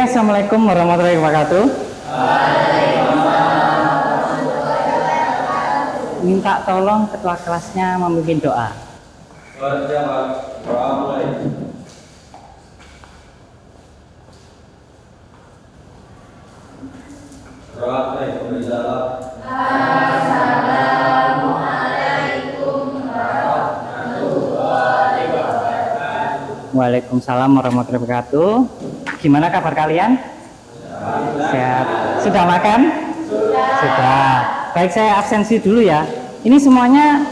Oke, assalamualaikum warahmatullahi wabarakatuh. Minta tolong ketua kelasnya memimpin doa. Waalaikumsalam warahmatullahi wabarakatuh. Gimana kabar kalian? Sehat. Sudah makan? Sudah. Baik, saya absensi dulu ya. Ini semuanya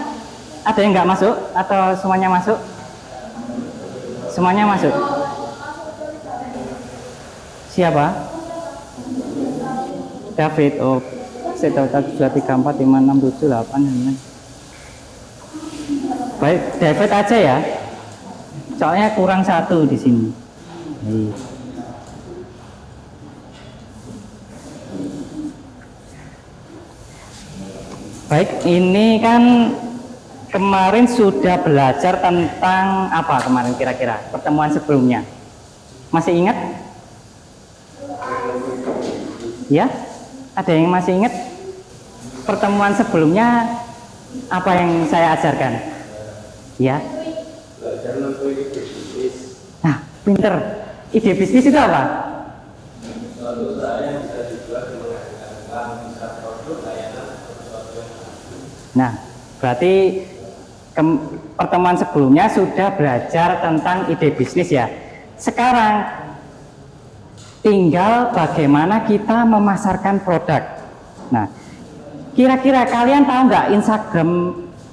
ada yang nggak masuk atau semuanya masuk? Semuanya masuk. Siapa? David. Oh, saya tahu 2, 3, 4, 5, 6, 7, 8, 9. Baik, David aja ya. Soalnya kurang 1 di sini. Baik, ini kan kemarin sudah belajar tentang apa kemarin kira-kira pertemuan sebelumnya? Masih ingat? Ya? Ada yang masih ingat? Pertemuan sebelumnya apa yang saya ajarkan? Ya? Nah, pinter. Ide bisnis itu apa? Nah, berarti pertemuan sebelumnya sudah belajar tentang ide bisnis ya. Sekarang tinggal bagaimana kita memasarkan produk. Nah, kira-kira kalian tahu nggak Instagram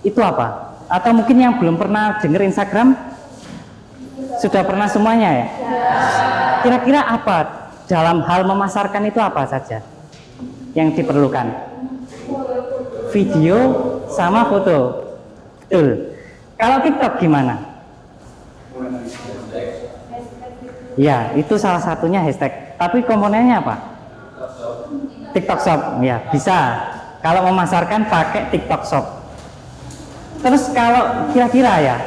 itu apa? Atau mungkin yang belum pernah dengar Instagram sudah pernah semuanya ya? Kira-kira apa dalam hal memasarkan itu apa saja yang diperlukan? Video sama foto. Betul. Kalau TikTok gimana? Ya, itu salah satunya hashtag. Tapi komponennya apa? TikTok Shop. Ya, bisa. Kalau memasarkan pakai TikTok Shop. Terus kalau kira-kira ya,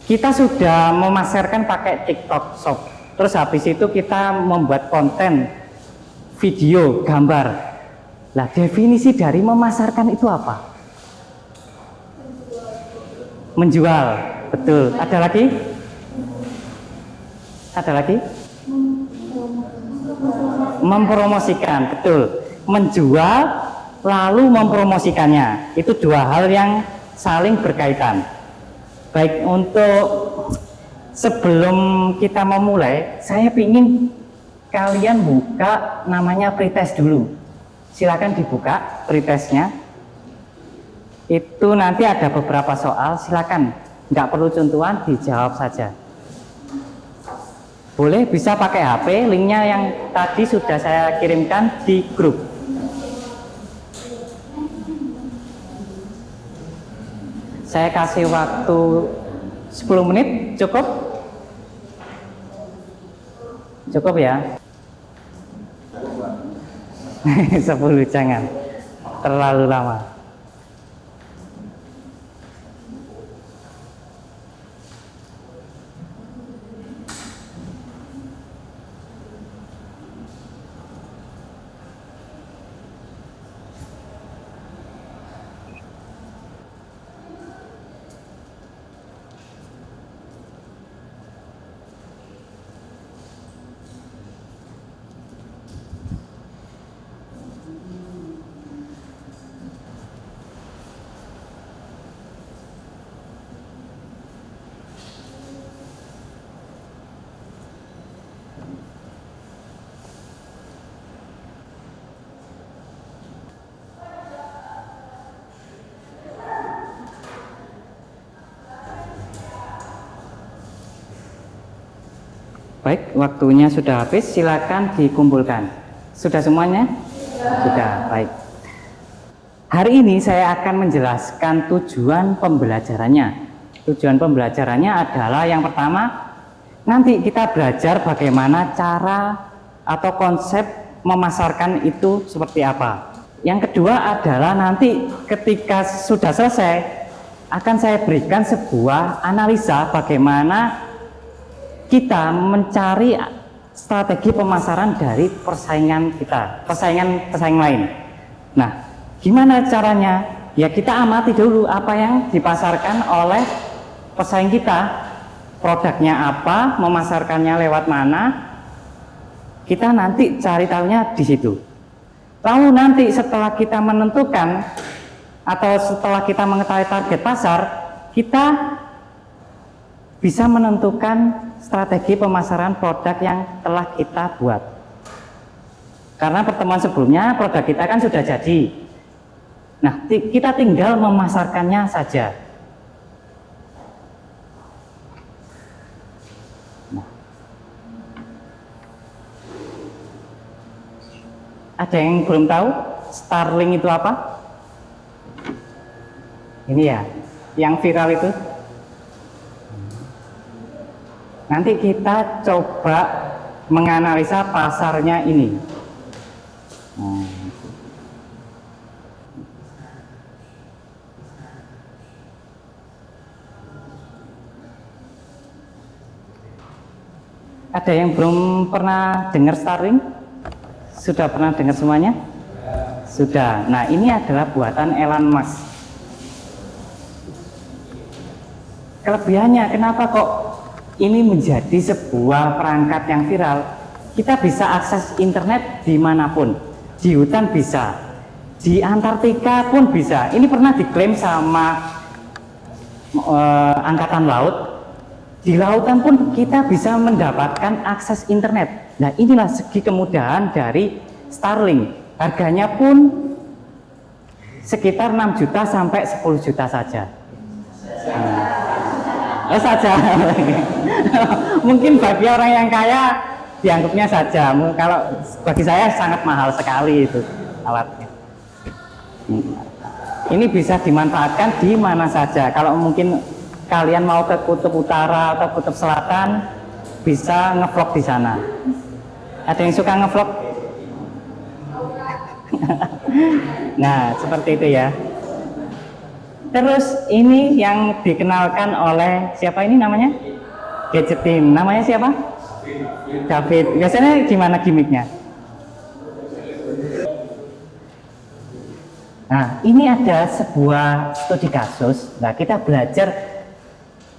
kita sudah memasarkan pakai TikTok Shop. Terus habis itu kita membuat konten video, gambar. Nah, definisi dari memasarkan itu apa? Menjual, betul. Ada lagi? Ada lagi? Mempromosikan, betul. Menjual lalu mempromosikannya. Itu dua hal yang saling berkaitan. Baik, untuk sebelum kita memulai, saya ingin kalian buka namanya pretest dulu. Silakan dibuka pretestnya. Itu nanti ada beberapa soal, silakan. Nggak perlu contohan, dijawab saja. Boleh bisa pakai HP, linknya yang tadi sudah saya kirimkan di grup. Saya kasih waktu 10 menit, cukup? Cukup ya? 10, jangan terlalu lama. Baik, waktunya sudah habis, silakan dikumpulkan. Sudah semuanya? Sudah, baik. Hari ini saya akan menjelaskan tujuan pembelajarannya. Tujuan pembelajarannya adalah yang pertama, nanti kita belajar bagaimana cara atau konsep memasarkan itu seperti apa. Yang kedua adalah nanti ketika sudah selesai, akan saya berikan sebuah analisa bagaimana kita mencari strategi pemasaran dari persaingan kita, pesaing lain. Nah, gimana caranya? Ya kita amati dulu apa yang dipasarkan oleh pesaing kita, produknya apa, memasarkannya lewat mana, kita nanti cari tahunya di situ. Lalu nanti setelah kita menentukan atau setelah kita mengetahui target pasar, kita bisa menentukan strategi pemasaran produk yang telah kita buat. Karena pertemuan sebelumnya produk kita kan sudah jadi. Nah, kita tinggal memasarkannya saja. Nah. Ada yang belum tahu Starlink itu apa? Ini ya, yang viral itu. Nanti kita coba menganalisa pasarnya ini. Ada yang belum pernah dengar Starlink? Sudah pernah dengar semuanya? Sudah. Nah, ini adalah buatan Elon Musk. Kelebihannya, kenapa kok ini menjadi sebuah perangkat yang viral? Kita bisa akses internet dimanapun, di hutan bisa, di Antartika pun bisa. Ini pernah diklaim sama Angkatan Laut. Di lautan pun kita bisa mendapatkan akses internet. Nah, inilah segi kemudahan dari Starlink. Harganya pun sekitar 6 juta sampai 10 juta saja. Saja. Mungkin bagi orang yang kaya dianggapnya saja. Kalau bagi saya sangat mahal sekali itu alatnya. Ini bisa dimanfaatkan di mana saja. Kalau mungkin kalian mau ke kutub utara atau kutub selatan, bisa ngevlog di sana. Ada yang suka ngevlog? Nah, seperti itu ya. Terus ini yang dikenalkan oleh siapa ini namanya? Gadgetin. Namanya siapa? David. Biasanya gimana gimmicknya? Nah, ini ada sebuah studi kasus. Nah, kita belajar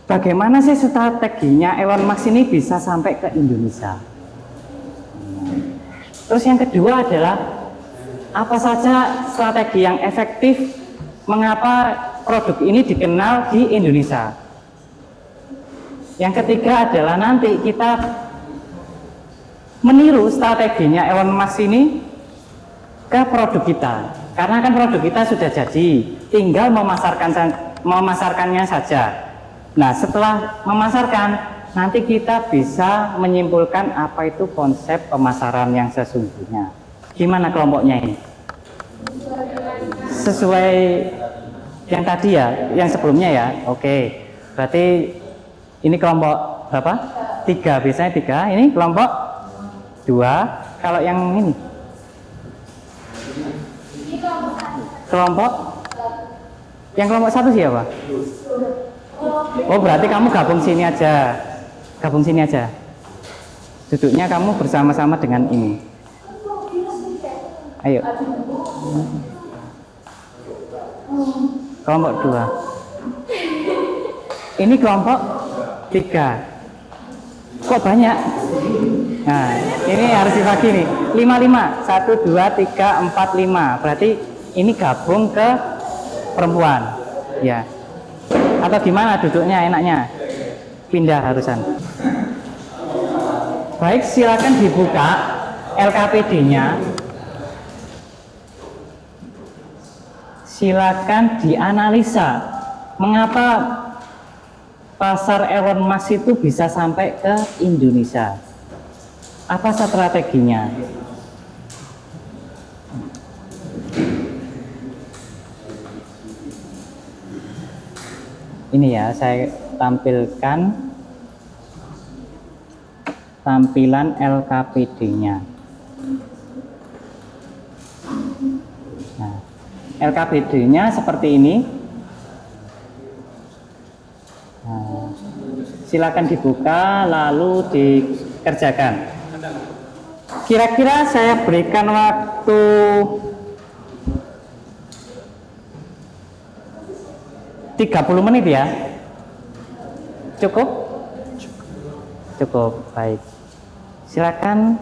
bagaimana sih strateginya Elon Musk ini bisa sampai ke Indonesia. Terus yang kedua adalah apa saja strategi yang efektif, mengapa produk ini dikenal di Indonesia. Yang ketiga adalah nanti kita meniru strateginya Elon Musk ini ke produk kita. Karena kan produk kita sudah jadi, tinggal memasarkannya saja. Nah, setelah memasarkan, nanti kita bisa menyimpulkan apa itu konsep pemasaran yang sesungguhnya. Gimana kelompoknya ini? Sesuai yang tadi ya, yang sebelumnya ya. Oke, berarti ini kelompok berapa? 3, biasanya 3. Ini kelompok 2. Kalau yang ini? Kelompok? Yang kelompok 1 siapa? Oh, berarti kamu gabung sini aja. Gabung sini aja. Duduknya kamu bersama-sama dengan ini. Ayo. Kelompok 2. Ini kelompok 3. Kok banyak? Nah, ini harus dibagi nih. 5-5. 1, 2, 3, 4, 5. Berarti ini gabung ke perempuan. Ya. Atau gimana duduknya enaknya? Pindah harusan. Baik, silakan dibuka LKPD-nya. Silakan dianalisa mengapa pasar Elon Musk itu bisa sampai ke Indonesia. Apa strateginya? Ini ya, saya tampilkan tampilan LKPD-nya. Nah, LKPD-nya seperti ini. Nah, silakan dibuka lalu dikerjakan. Kira-kira saya berikan waktu 30 menit ya. Cukup? Cukup, baik. Silakan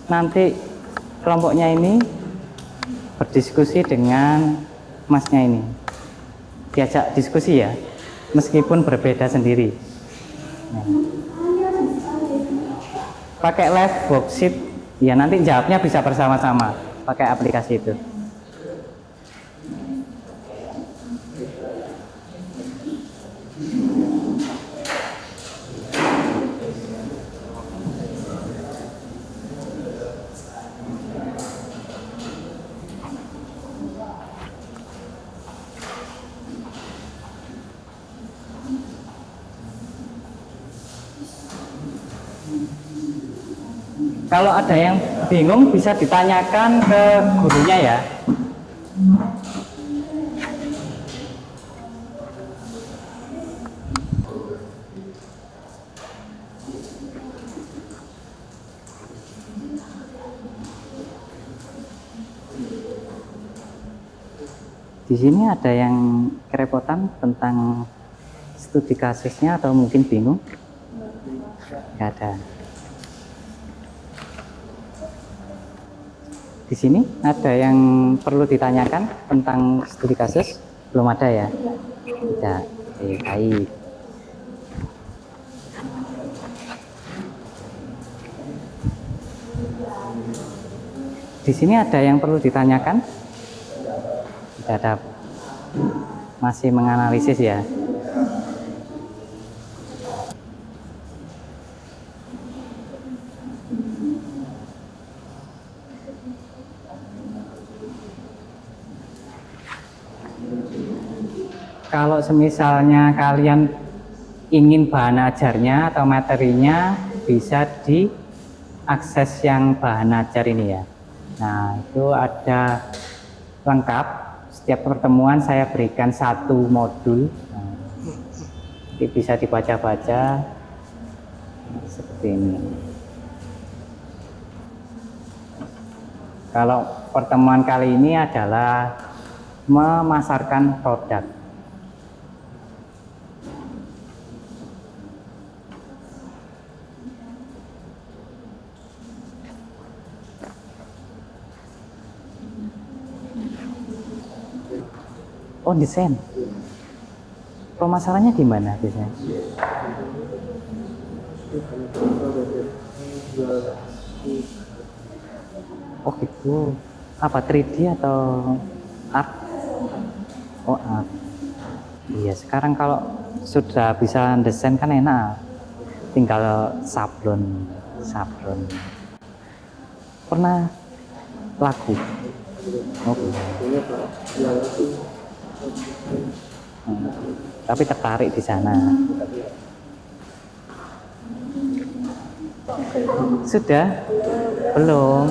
nanti kelompoknya ini berdiskusi dengan masnya ini. Diajak diskusi ya, meskipun berbeda sendiri. Nah. Pakai live worksheet, ya nanti jawabnya bisa bersama-sama pakai aplikasi itu. Kalau ada yang bingung bisa ditanyakan ke gurunya ya. Di sini ada yang kerepotan tentang studi kasusnya atau mungkin bingung? Nggak ada. Di sini ada yang perlu ditanyakan tentang studi kasus? Belum ada ya? Tidak. Oke, baik. Di sini ada yang perlu ditanyakan? Tidak ada. Masih menganalisis ya? Kalau semisalnya kalian ingin bahan ajarnya atau materinya, bisa diakses yang bahan ajar ini ya. Nah, itu ada lengkap. Setiap pertemuan saya berikan satu modul. Nah, jadi bisa dibaca-baca seperti ini. Kalau pertemuan kali ini adalah memasarkan produk. Oh, desain. Pemasarannya di mana biasanya? Oh gitu. Apa 3D atau art? Oh art. Iya, sekarang kalau sudah bisa desain kan enak. Tinggal sablon. Pernah laku? Oh, tapi tertarik di sana. Sudah? Belum.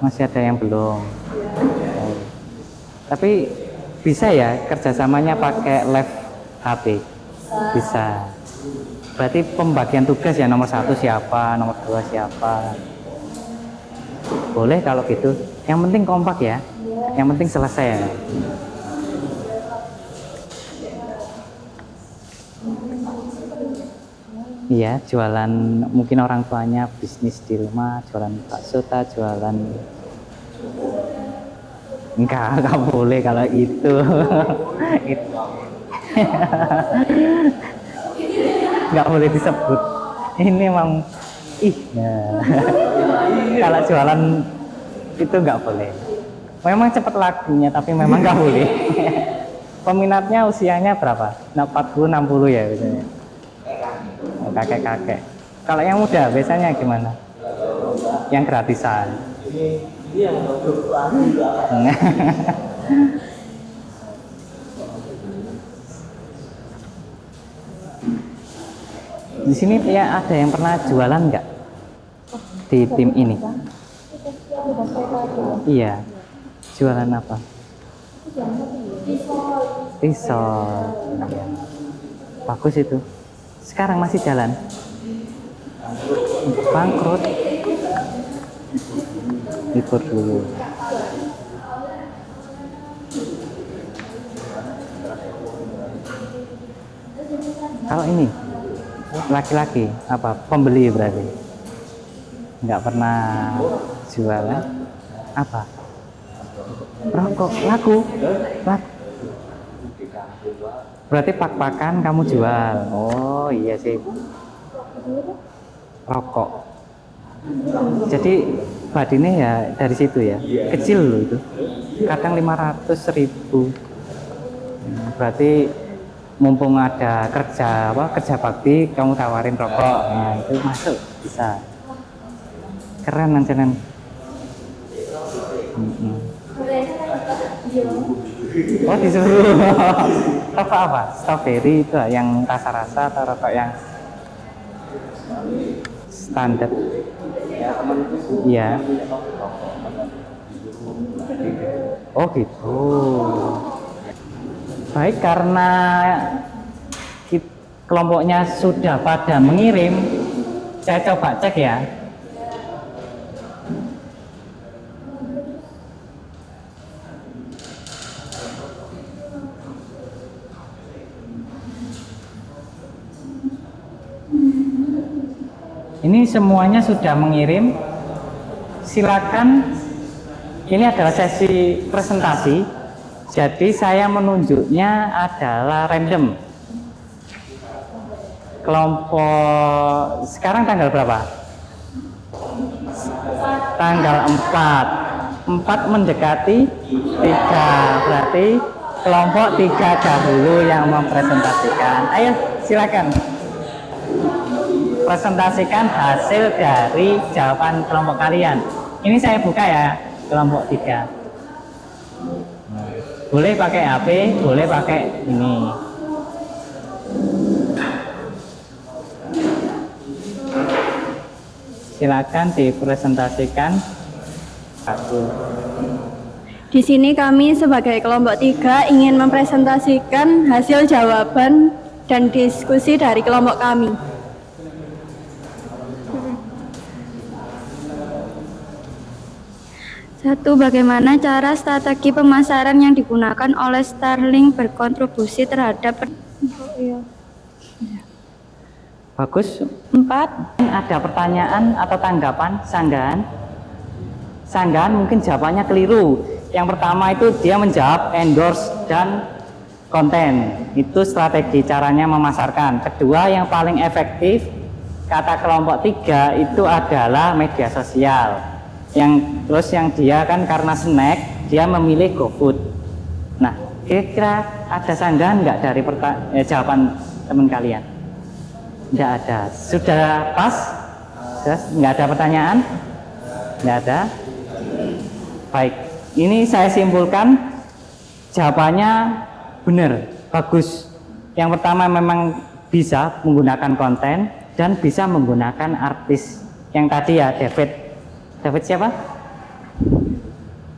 Masih ada yang belum. Oh. Tapi bisa ya kerjasamanya pakai live HP? Bisa. Berarti pembagian tugas ya, nomor 1 siapa, nomor 2 siapa. Boleh kalau gitu. Yang penting kompak ya. Yang penting selesai ya. Iya, jualan mungkin orang tuanya bisnis di rumah, jualan bakso, jualan enggak boleh kalau itu. Enggak boleh disebut. Ini memang nah. Kalau jualan itu enggak boleh. Memang cepat lakunya, tapi memang enggak boleh. Peminatnya usianya berapa? 40, 60 ya biasanya. Kakek-kakek. Kalau yang muda biasanya gimana? Yang gratisan. Di sini ya ada yang pernah jualan nggak di tim ini? Iya. Jualan apa? Risol. Bagus itu. Sekarang masih jalan? Bangkrut. Libur dulu. Kalau ini laki-laki apa? Pembeli berarti? Nggak pernah jualan? Apa? Rokok laku? Berarti pak-pakan kamu jual. Oh iya sih. Rokok. Jadi badine ya dari situ ya. Kecil loh itu. Kadang 500.000. Berarti mumpung ada kerja bakti, kamu tawarin rokok. Nah, itu masuk bisa. Keren ancanan. Oh disuruh. Rokok apa? Strawberry itu yang rasa-rasa atau rokok yang standar? Iya. Oh gitu. Baik, karena kelompoknya sudah pada mengirim, saya coba cek ya. Ini semuanya sudah mengirim. Silakan. Ini adalah sesi presentasi. Jadi saya menunjuknya adalah random. Kelompok sekarang tanggal berapa? Tanggal 4. 4 mendekati 3. Berarti kelompok 3 dahulu yang mempresentasikan. Ayo silakan. Presentasikan hasil dari jawaban kelompok kalian. Ini saya buka ya, kelompok 3. Boleh pakai HP, boleh pakai ini. Silakan dipresentasikan. Di sini kami sebagai kelompok 3 ingin mempresentasikan hasil jawaban dan diskusi dari kelompok kami. Satu, bagaimana cara strategi pemasaran yang digunakan oleh Starlink berkontribusi terhadap Bagus. 4. Ada pertanyaan atau tanggapan, sanggahan? Sanggahan mungkin jawabannya keliru. Yang pertama itu dia menjawab endorse dan konten. Itu strategi caranya memasarkan. Kedua, yang paling efektif kata kelompok 3 itu adalah media sosial. Terus yang dia kan karena snack, dia memilih GoFood. Nah, kira-kira ada sanggahan nggak dari jawaban teman kalian? Nggak ada. Sudah pas? Nggak ada pertanyaan? Nggak ada. Baik, ini saya simpulkan jawabannya benar, bagus. Yang pertama memang bisa menggunakan konten dan bisa menggunakan artis. Yang tadi ya David siapa?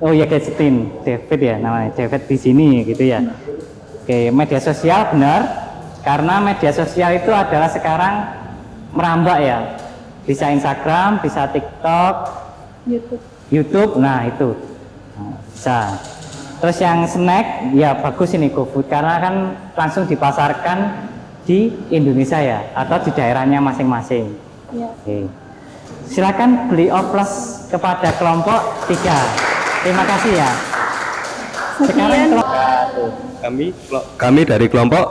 Oh ya, Gadgetin, David ya namanya, David di sini gitu ya. Oke, media sosial benar, karena media sosial itu adalah sekarang merambah ya, bisa Instagram, bisa TikTok, YouTube, nah itu bisa. Terus yang snack ya bagus ini GoFood, karena kan langsung dipasarkan di Indonesia ya, atau di daerahnya masing-masing. Ya. Oke. Silakan beli oplos kepada kelompok 3. Terima kasih ya. Sekarang kami dari kelompok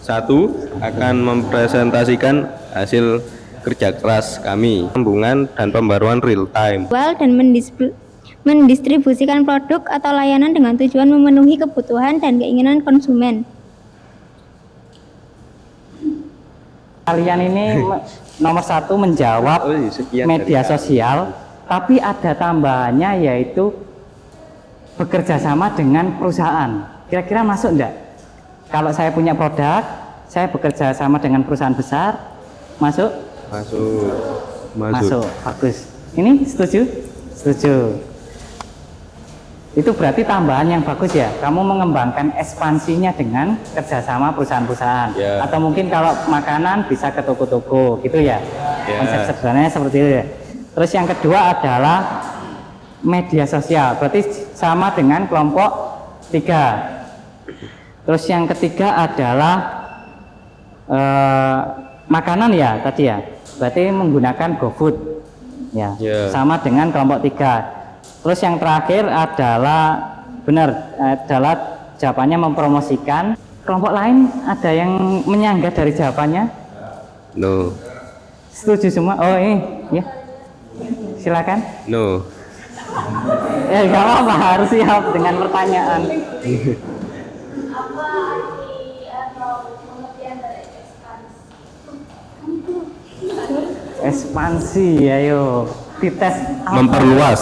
1 akan mempresentasikan hasil kerja keras kami, sambungan dan pembaruan real time. Dan mendistribusikan produk atau layanan dengan tujuan memenuhi kebutuhan dan keinginan konsumen. Kalian ini nomor 1 menjawab media sosial, tapi ada tambahannya yaitu bekerja sama dengan perusahaan. Kira-kira masuk enggak? Kalau saya punya produk, saya bekerja sama dengan perusahaan besar, masuk? Masuk. Bagus. Ini setuju? Setuju. Itu berarti tambahan yang bagus ya. Kamu mengembangkan ekspansinya dengan kerjasama perusahaan-perusahaan. Atau mungkin kalau makanan bisa ke toko-toko gitu ya. Ya. Konsep sederhananya seperti itu ya. Terus yang kedua adalah media sosial, berarti sama dengan kelompok 3. Terus yang ketiga adalah makanan ya tadi ya, berarti menggunakan GoFood ya, sama dengan kelompok 3. Terus yang terakhir adalah adalah jawabannya mempromosikan. Kelompok lain ada yang menyanggah dari jawabannya? No. Setuju semua? Oh ini ya, silakan. No. Nggak apa-apa, harus siap dengan pertanyaan. Ekspansi, ayo dites. Memperluas.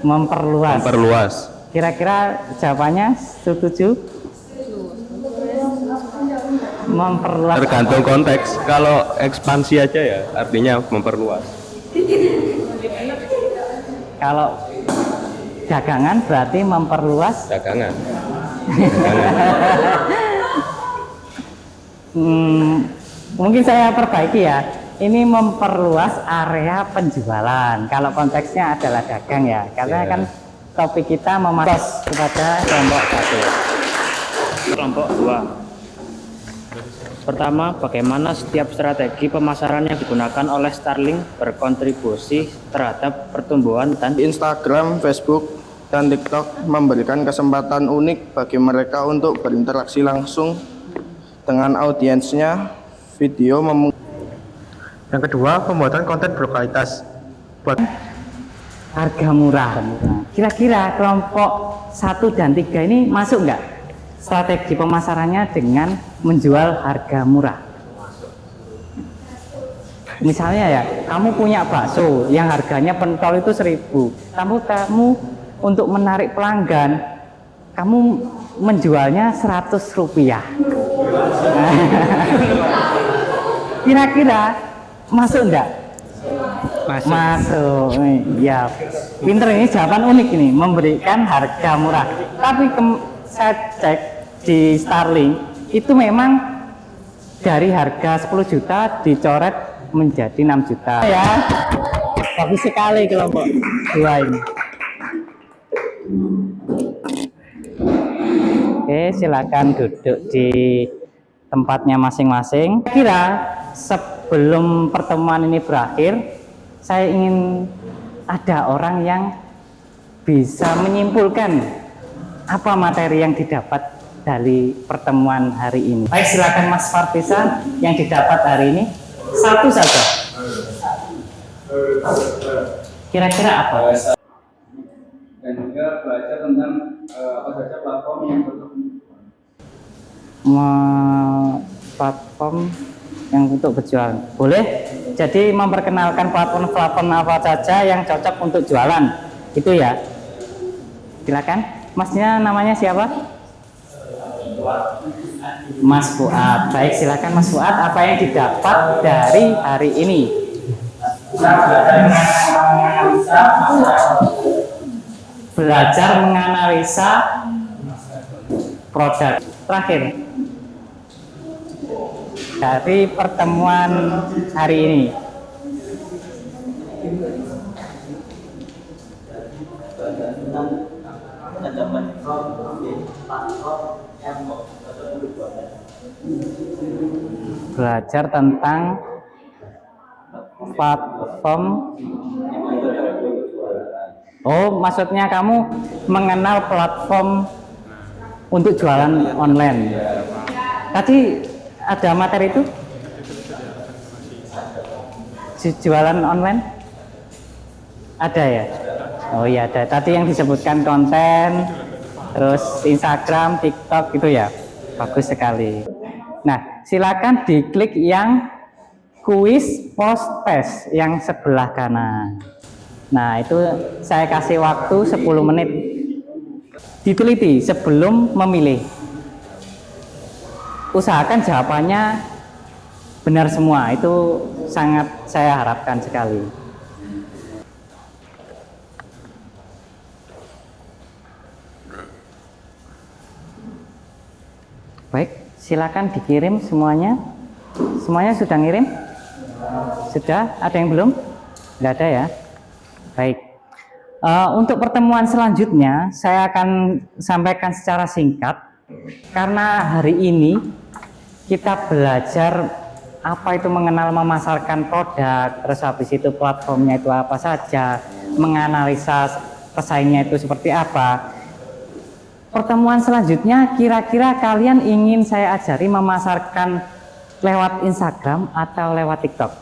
Memperluas. Kira-kira jawabannya setuju? Memperluas. Tergantung konteks. Kalau ekspansi aja ya artinya memperluas. Kalau dagangan berarti memperluas. Dagangan. Mungkin saya perbaiki ya. Ini memperluas area penjualan. Kalau konteksnya adalah dagang ya, karena kan topik kita memasuk kepada kelompok 1. Kelompok 2. Pertama, bagaimana setiap strategi pemasaran yang digunakan oleh Starlink berkontribusi terhadap pertumbuhan dan Instagram, Facebook, dan TikTok memberikan kesempatan unik bagi mereka untuk berinteraksi langsung dengan audiensnya. Video Yang kedua, pembuatan konten berkualitas. Harga murah. Kira-kira kelompok 1 dan 3 ini masuk nggak strategi pemasarannya dengan menjual harga murah? Misalnya ya, kamu punya bakso yang harganya pentol itu 1.000. Kamu untuk menarik pelanggan, kamu menjualnya 100 rupiah. Kira-kira masuk enggak? Masuk. Ya, pinter ini, jawaban unik ini, memberikan harga murah. Tapi saya cek di Starlink itu memang dari harga 10 juta dicoret menjadi 6 juta. Ya, bagus sekali kelompok 2 ini. Oke, silakan duduk di tempatnya masing-masing. Kira sebelum pertemuan ini berakhir, saya ingin ada orang yang bisa menyimpulkan apa materi yang didapat dari pertemuan hari ini. Baik, silakan Mas Fartisa yang didapat hari ini. Satu saja. Kira-kira apa? Dan juga belajar tentang apa saja platform yang untuk platform yang untuk berjualan. Boleh? Jadi memperkenalkan platform-platform apa saja yang cocok untuk jualan. Itu ya. Silakan. Masnya namanya siapa? Mas Fuad. Baik, silakan Mas Fuad, apa yang didapat dari hari ini? Belajar menganalisa produk. Terakhir, dari pertemuan hari ini, belajar tentang platform. Oh, maksudnya kamu mengenal platform untuk jualan online. Tadi ada materi itu? Jualan online? Ada ya? Oh iya ada. Tadi yang disebutkan konten, terus Instagram, TikTok gitu ya. Bagus sekali. Nah, silakan diklik yang kuis post test yang sebelah kanan. Nah, itu saya kasih waktu 10 menit. Diteliti sebelum memilih. Usahakan jawabannya benar semua, itu sangat saya harapkan sekali. Baik, silakan dikirim semuanya. Semuanya sudah ngirim? Sudah? Ada yang belum? Nggak ada ya? Baik. Untuk pertemuan selanjutnya, saya akan sampaikan secara singkat. Karena hari ini kita belajar apa itu mengenal memasarkan produk, terus habis itu platformnya itu apa saja, menganalisa pesaingnya itu seperti apa. Pertemuan selanjutnya kira-kira kalian ingin saya ajari memasarkan lewat Instagram atau lewat TikTok?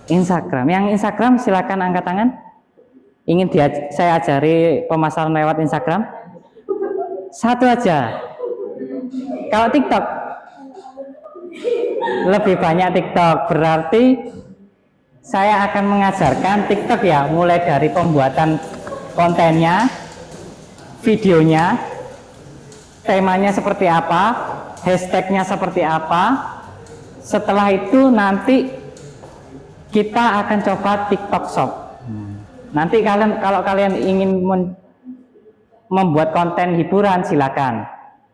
Instagram. Yang Instagram silakan angkat tangan. Ingin saya ajari pemasaran lewat Instagram? Satu aja. Kalau TikTok? Lebih banyak TikTok. Berarti saya akan mengajarkan TikTok ya, mulai dari pembuatan kontennya, videonya, temanya seperti apa, hashtagnya seperti apa. Setelah itu nanti kita akan coba TikTok Shop. Nanti kalau kalian ingin membuat konten hiburan, silakan,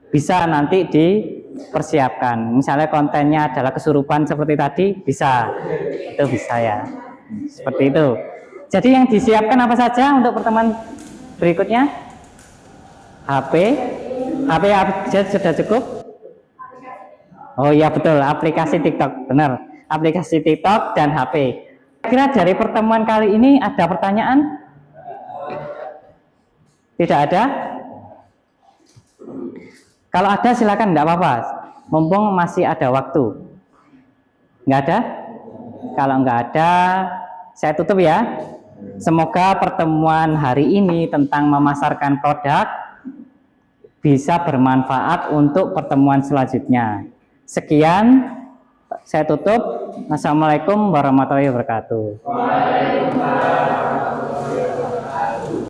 bisa nanti dipersiapkan. Misalnya kontennya adalah kesurupan seperti tadi, bisa, itu bisa ya, seperti itu. Jadi yang disiapkan apa saja untuk pertemuan berikutnya? HP aja sudah cukup? Oh iya betul, aplikasi TikTok, benar, aplikasi TikTok dan HP. Kira dari pertemuan kali ini ada pertanyaan? Tidak ada? Kalau ada silakan, tidak apa-apa, mumpung masih ada waktu. Nggak ada? Kalau nggak ada, saya tutup ya. Semoga pertemuan hari ini tentang memasarkan produk bisa bermanfaat untuk pertemuan selanjutnya. Sekian, saya tutup. Wassalamualaikum warahmatullahi wabarakatuh.